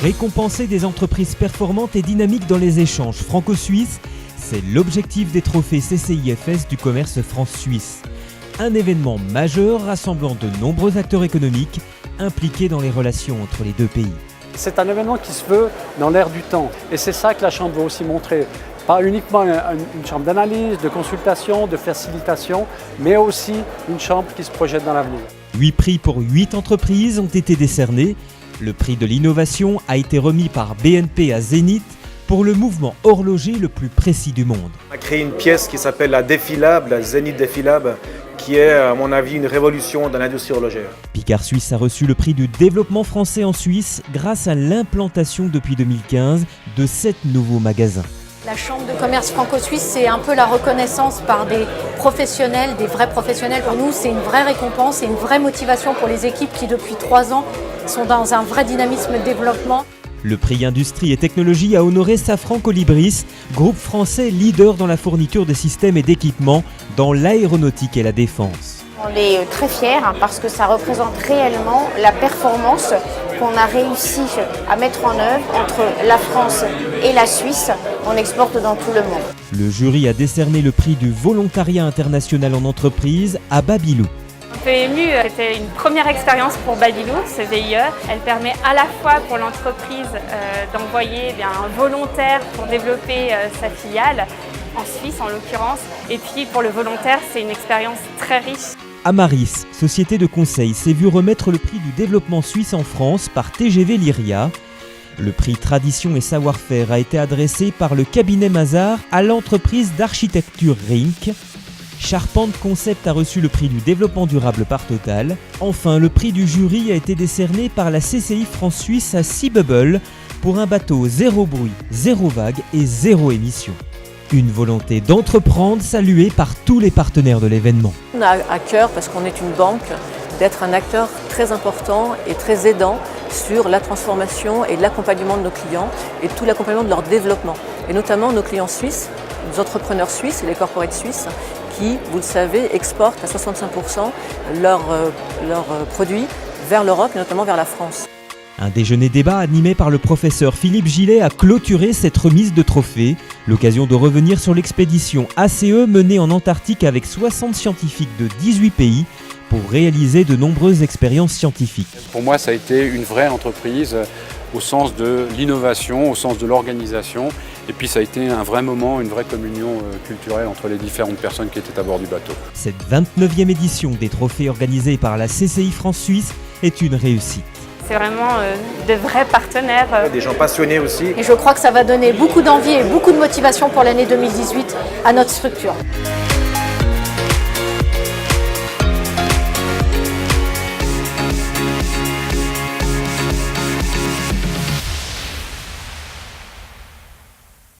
Récompenser des entreprises performantes et dynamiques dans les échanges franco-suisses, c'est l'objectif des trophées CCIFS du commerce France-Suisse. Un événement majeur rassemblant de nombreux acteurs économiques impliqués dans les relations entre les deux pays. C'est un événement qui se veut dans l'air du temps et c'est ça que la Chambre veut aussi montrer. Pas uniquement une chambre d'analyse, de consultation, de facilitation, mais aussi une chambre qui se projette dans l'avenir. 8 prix pour 8 entreprises ont été décernés. Le prix de l'innovation a été remis par BNP à Zénith pour le mouvement horloger le plus précis du monde. On a créé une pièce qui s'appelle la Défilab, la Zénith Défilab, qui est à mon avis une révolution dans l'industrie horlogère. Picard Suisse a reçu le prix du développement français en Suisse grâce à l'implantation depuis 2015 de 7 nouveaux magasins. La Chambre de commerce franco-suisse, c'est un peu la reconnaissance par des professionnels, des vrais professionnels. Pour nous, c'est une vraie récompense et une vraie motivation pour les équipes qui, depuis 3 ans, sont dans un vrai dynamisme de développement. Le prix Industrie et Technologie a honoré Safran Colibris, groupe français leader dans la fourniture de systèmes et d'équipements dans l'aéronautique et la défense. On est très fiers parce que ça représente réellement la performance qu'on a réussi à mettre en œuvre entre la France et la Suisse. On exporte dans tout le monde. Le jury a décerné le prix du volontariat international en entreprise à Babylou. Un peu ému, c'était une première expérience pour Babylou, ce VIE. Elle permet à la fois pour l'entreprise d'envoyer un volontaire pour développer sa filiale, en Suisse en l'occurrence, et puis pour le volontaire, c'est une expérience très riche. Amaris, société de conseil, s'est vu remettre le prix du développement suisse en France par TGV Lyria. Le prix Tradition et Savoir-faire a été adressé par le cabinet Mazars à l'entreprise d'architecture Rink. Charpente Concept a reçu le prix du développement durable par Total. Enfin, le prix du jury a été décerné par la CCI France-Suisse à Sea Bubble pour un bateau zéro bruit, zéro vague et zéro émission. Une volonté d'entreprendre saluée par tous les partenaires de l'événement. On a à cœur, parce qu'on est une banque, d'être un acteur très important et très aidant sur la transformation et l'accompagnement de nos clients et tout l'accompagnement de leur développement. Et notamment nos clients suisses, les entrepreneurs suisses et les corporates suisses qui, vous le savez, exportent à 65% leurs produits vers l'Europe et notamment vers la France. Un déjeuner-débat animé par le professeur Philippe Gillet a clôturé cette remise de trophées, l'occasion de revenir sur l'expédition ACE menée en Antarctique avec 60 scientifiques de 18 pays pour réaliser de nombreuses expériences scientifiques. Pour moi, ça a été une vraie entreprise au sens de l'innovation, au sens de l'organisation. Et puis ça a été un vrai moment, une vraie communion culturelle entre les différentes personnes qui étaient à bord du bateau. Cette 29e édition des trophées organisés par la CCI France-Suisse est une réussite. C'est vraiment de vrais partenaires. Des gens passionnés aussi. Et je crois que ça va donner beaucoup d'envie et beaucoup de motivation pour l'année 2018 à notre structure.